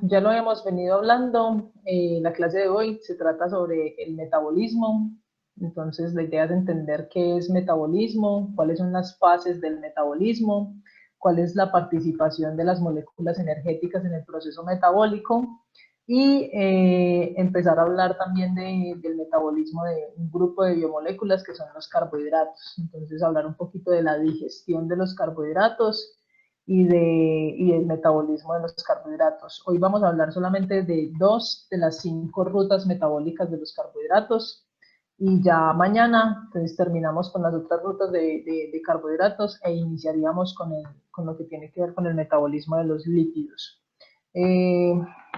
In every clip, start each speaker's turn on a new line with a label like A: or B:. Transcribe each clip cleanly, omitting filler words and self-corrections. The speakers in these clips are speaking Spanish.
A: ya lo hemos venido hablando, la clase de hoy se trata sobre el metabolismo. Entonces la idea es entender qué es metabolismo, cuáles son las fases del metabolismo, cuál es la participación de las moléculas energéticas en el proceso metabólico y empezar a hablar también del metabolismo de un grupo de biomoléculas que son los carbohidratos. Entonces hablar un poquito de la digestión de los carbohidratos y del metabolismo de los carbohidratos. Hoy vamos a hablar solamente de 2 de las 5 rutas metabólicas de los carbohidratos y ya mañana entonces terminamos con las otras rutas de carbohidratos e iniciaríamos con lo que tiene que ver con el metabolismo de los lípidos. Eh,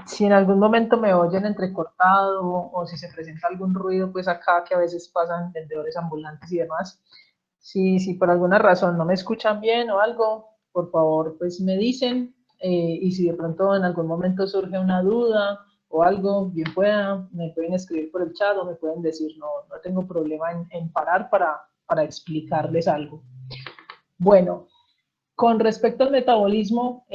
A: si en algún momento me oyen entrecortado o si se presenta algún ruido, pues acá que a veces pasan vendedores ambulantes y demás, si por alguna razón no me escuchan bien o algo, por favor, pues me dicen. Y si de pronto en algún momento surge una duda o algo, bien pueda, me pueden escribir por el chat o me pueden decir, no tengo problema en parar para explicarles algo. Bueno, con respecto al metabolismo,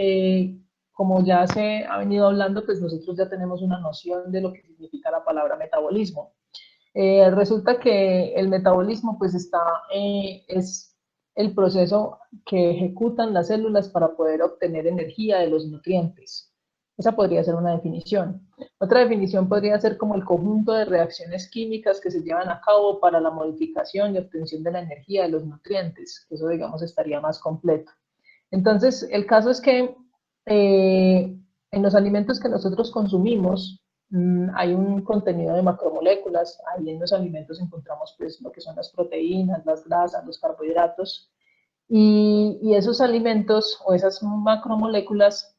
A: como ya se ha venido hablando, pues nosotros ya tenemos una noción de lo que significa la palabra metabolismo. Resulta que el metabolismo pues es el proceso que ejecutan las células para poder obtener energía de los nutrientes. Esa podría ser una definición. Otra definición podría ser como el conjunto de reacciones químicas que se llevan a cabo para la modificación y obtención de la energía de los nutrientes. Eso, digamos, estaría más completo. Entonces, el caso es que en los alimentos que nosotros consumimos hay un contenido de macromoléculas. Ahí en los alimentos encontramos pues lo que son las proteínas, las grasas, los carbohidratos. Y esos alimentos o esas macromoléculas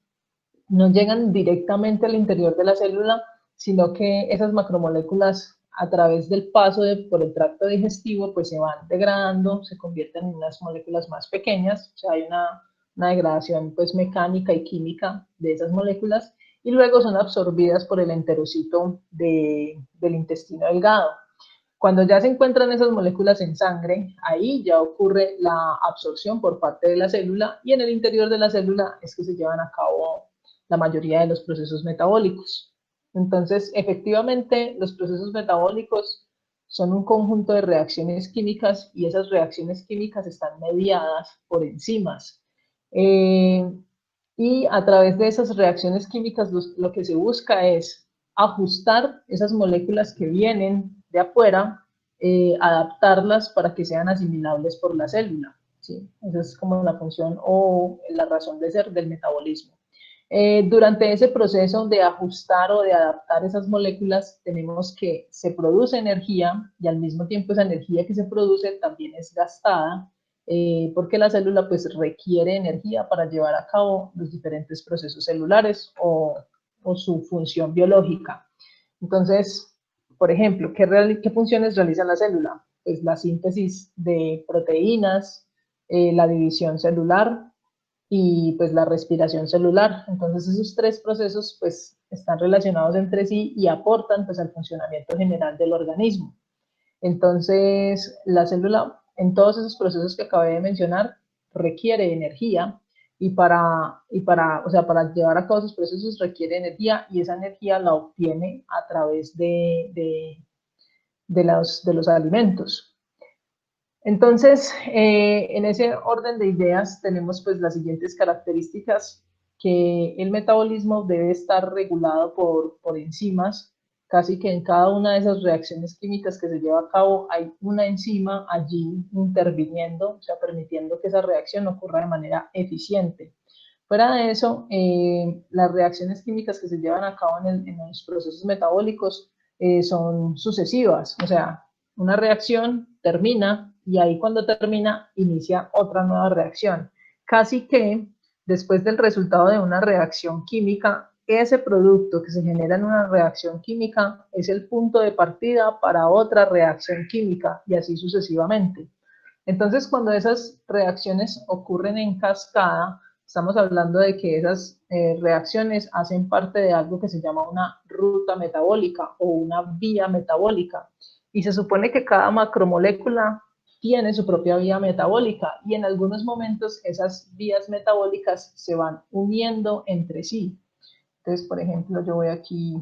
A: no llegan directamente al interior de la célula, sino que esas macromoléculas a través del paso por el tracto digestivo pues se van degradando, se convierten en unas moléculas más pequeñas, o sea, hay una degradación pues mecánica y química de esas moléculas y luego son absorbidas por el enterocito del intestino delgado. Cuando ya se encuentran esas moléculas en sangre, ahí ya ocurre la absorción por parte de la célula y en el interior de la célula es que se llevan a cabo la mayoría de los procesos metabólicos. Entonces, efectivamente, los procesos metabólicos son un conjunto de reacciones químicas y esas reacciones químicas están mediadas por enzimas. Y a través de esas reacciones químicas lo que se busca es ajustar esas moléculas que vienen de afuera, adaptarlas para que sean asimilables por la célula. ¿Sí? Esa es como la función o la razón de ser del metabolismo. Durante ese proceso de ajustar o de adaptar esas moléculas, tenemos que se produce energía y al mismo tiempo esa energía que se produce también es gastada, porque la célula pues requiere energía para llevar a cabo los diferentes procesos celulares o su función biológica. Entonces, por ejemplo, ¿qué funciones realiza la célula? Pues la síntesis de proteínas, la división celular, y pues la respiración celular. Entonces esos 3 procesos pues están relacionados entre sí y aportan pues al funcionamiento general del organismo. Entonces la célula en todos esos procesos que acabé de mencionar requiere energía o sea, para llevar a cabo esos procesos requiere energía y esa energía la obtiene a través de los alimentos. Entonces, en ese orden de ideas tenemos pues las siguientes características, que el metabolismo debe estar regulado por enzimas, casi que en cada una de esas reacciones químicas que se lleva a cabo hay una enzima allí interviniendo, o sea, permitiendo que esa reacción ocurra de manera eficiente. Fuera de eso, las reacciones químicas que se llevan a cabo en los procesos metabólicos son sucesivas, o sea, una reacción termina y ahí cuando termina inicia otra nueva reacción. Casi que después del resultado de una reacción química, ese producto que se genera en una reacción química es el punto de partida para otra reacción química y así sucesivamente. Entonces, cuando esas reacciones ocurren en cascada, estamos hablando de que esas reacciones hacen parte de algo que se llama una ruta metabólica o una vía metabólica. Y se supone que cada macromolécula tiene su propia vía metabólica y en algunos momentos esas vías metabólicas se van uniendo entre sí. Entonces, por ejemplo, yo voy aquí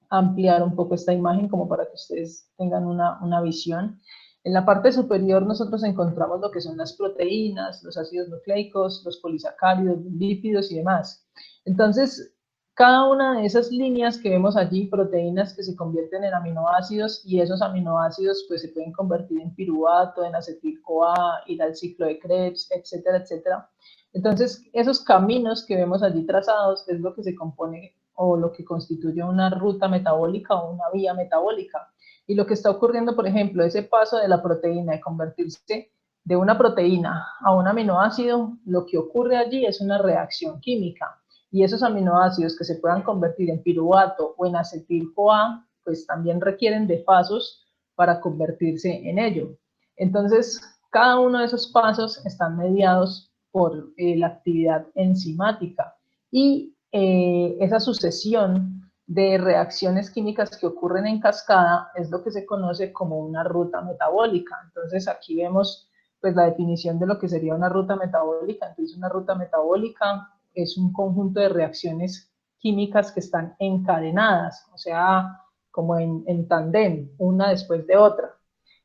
A: a ampliar un poco esta imagen como para que ustedes tengan una visión. En la parte superior nosotros encontramos lo que son las proteínas, los ácidos nucleicos, los polisacáridos, los lípidos y demás. Entonces, cada una de esas líneas que vemos allí, proteínas que se convierten en aminoácidos, y esos aminoácidos pues se pueden convertir en piruvato, en acetil-CoA, ir al ciclo de Krebs, etcétera, etcétera. Entonces, esos caminos que vemos allí trazados es lo que se compone o lo que constituye una ruta metabólica o una vía metabólica. Y lo que está ocurriendo, por ejemplo, ese paso de la proteína de convertirse de una proteína a un aminoácido, lo que ocurre allí es una reacción química. Y esos aminoácidos que se puedan convertir en piruvato o en acetil-CoA, pues también requieren de pasos para convertirse en ello. Entonces, cada uno de esos pasos están mediados por la actividad enzimática y esa sucesión de reacciones químicas que ocurren en cascada es lo que se conoce como una ruta metabólica. Entonces aquí vemos pues la definición de lo que sería una ruta metabólica. Entonces una ruta metabólica es un conjunto de reacciones químicas que están encadenadas, o sea, como en tandem, una después de otra,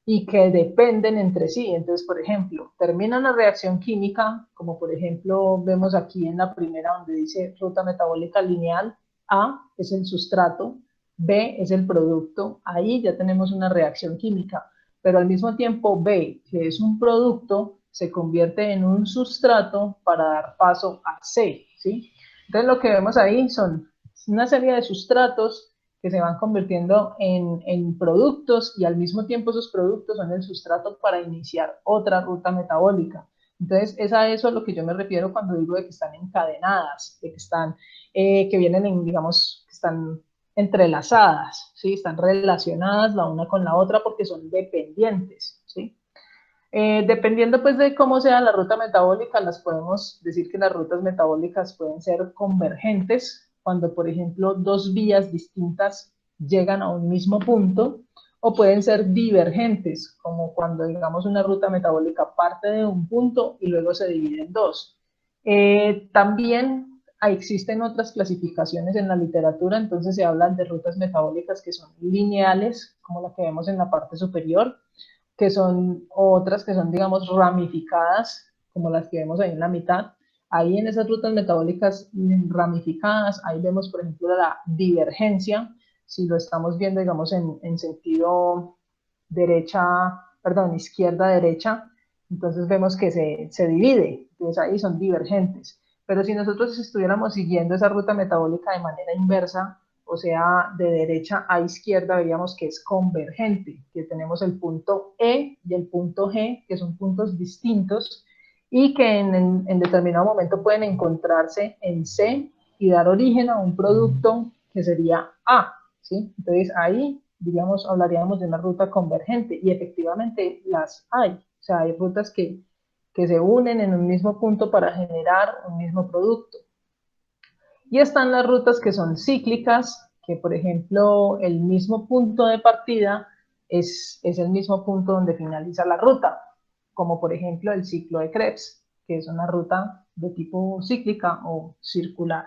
A: y que dependen entre sí. Entonces, por ejemplo, termina una reacción química, como por ejemplo vemos aquí en la primera donde dice ruta metabólica lineal, A es el sustrato, B es el producto, ahí ya tenemos una reacción química, pero al mismo tiempo B, que es un producto, se convierte en un sustrato para dar paso a C, ¿sí? Entonces lo que vemos ahí son una serie de sustratos que se van convirtiendo en productos y al mismo tiempo esos productos son el sustrato para iniciar otra ruta metabólica. Entonces, es a eso a lo que yo me refiero cuando digo de que están encadenadas, de que están, que vienen en, digamos, que están entrelazadas, ¿sí? Están relacionadas la una con la otra porque son dependientes, ¿sí? Dependiendo pues de cómo sea la ruta metabólica, las podemos decir que las rutas metabólicas pueden ser convergentes, cuando por ejemplo dos vías distintas llegan a un mismo punto, o pueden ser divergentes, como cuando digamos una ruta metabólica parte de un punto y luego se divide en dos. También existen otras clasificaciones en la literatura, entonces se hablan de rutas metabólicas que son lineales, como la que vemos en la parte superior, que son otras que son, digamos, ramificadas, como las que vemos ahí en la mitad. Ahí en esas rutas metabólicas ramificadas, ahí vemos, por ejemplo, la divergencia, si lo estamos viendo, digamos, en sentido derecha, perdón, izquierda-derecha, entonces vemos que se divide, entonces ahí son divergentes. Pero si nosotros estuviéramos siguiendo esa ruta metabólica de manera inversa, o sea, de derecha a izquierda, veíamos que es convergente, que tenemos el punto E y el punto G, que son puntos distintos y que en determinado momento pueden encontrarse en C y dar origen a un producto que sería A, ¿sí? Entonces ahí, diríamos, hablaríamos de una ruta convergente y efectivamente las hay, o sea, hay rutas que se unen en un mismo punto para generar un mismo producto. Y están las rutas que son cíclicas, que por ejemplo el mismo punto de partida es el mismo punto donde finaliza la ruta, como por ejemplo el ciclo de Krebs, que es una ruta de tipo cíclica o circular.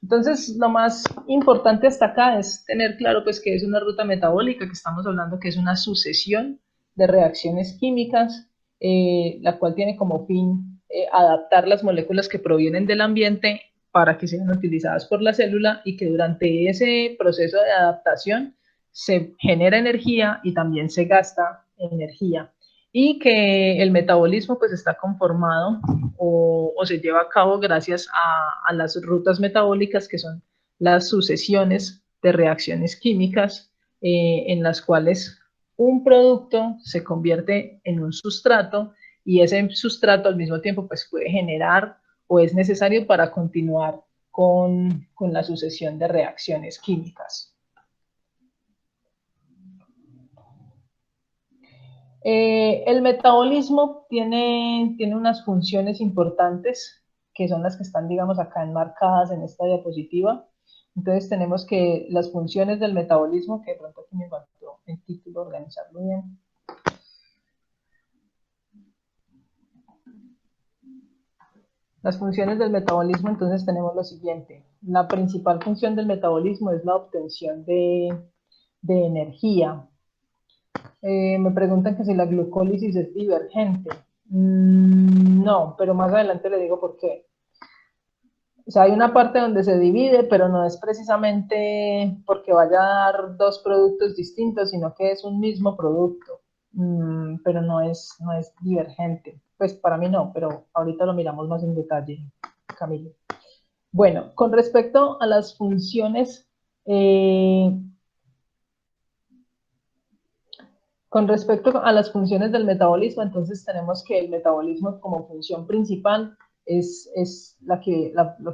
A: Entonces, lo más importante hasta acá es tener claro pues que es una ruta metabólica, que estamos hablando que es una sucesión de reacciones químicas, la cual tiene como fin adaptar las moléculas que provienen del ambiente para que sean utilizadas por la célula y que durante ese proceso de adaptación se genera energía y también se gasta energía. Y que el metabolismo pues está conformado o se lleva a cabo gracias a las rutas metabólicas, que son las sucesiones de reacciones químicas en las cuales un producto se convierte en un sustrato y ese sustrato al mismo tiempo pues puede generar o es necesario para continuar con la sucesión de reacciones químicas. El metabolismo tiene unas funciones importantes que son las que están, digamos, acá enmarcadas en esta diapositiva. Entonces tenemos que las funciones del metabolismo, que de pronto aquí me faltó el título, organizarlo bien. Las funciones del metabolismo, entonces tenemos lo siguiente. La principal función del metabolismo es la obtención de energía. Me preguntan que si la glucólisis es divergente. No, pero más adelante le digo por qué. O sea, hay una parte donde se divide, pero no es precisamente porque vaya a dar dos productos distintos, sino que es un mismo producto, pero no es divergente. Pues para mí no, pero ahorita lo miramos más en detalle, Camilo. Bueno, con respecto a las funciones, eh, con respecto a las funciones del metabolismo, entonces tenemos que el metabolismo como función principal es la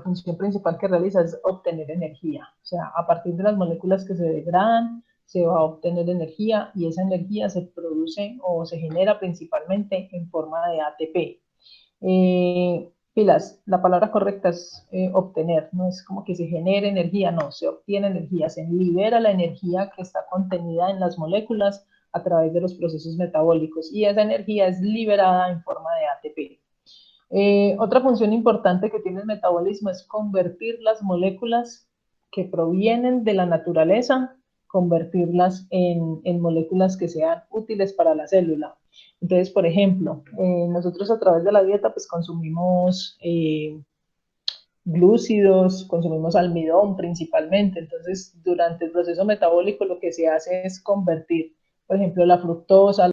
A: función principal que realiza es obtener energía. O sea, a partir de las moléculas que se degradan, se va a obtener energía y esa energía se produce o se genera principalmente en forma de ATP. Pilas, la palabra correcta es obtener, no es como que se genere energía, no, se obtiene energía, se libera la energía que está contenida en las moléculas a través de los procesos metabólicos y esa energía es liberada en forma de ATP. Otra función importante que tiene el metabolismo es convertir las moléculas que provienen de la naturaleza, convertirlas en moléculas que sean útiles para la célula. Entonces, por ejemplo, nosotros a través de la dieta pues consumimos glúcidos, consumimos almidón principalmente. Entonces, durante el proceso metabólico lo que se hace es convertir, por ejemplo, la fructosa,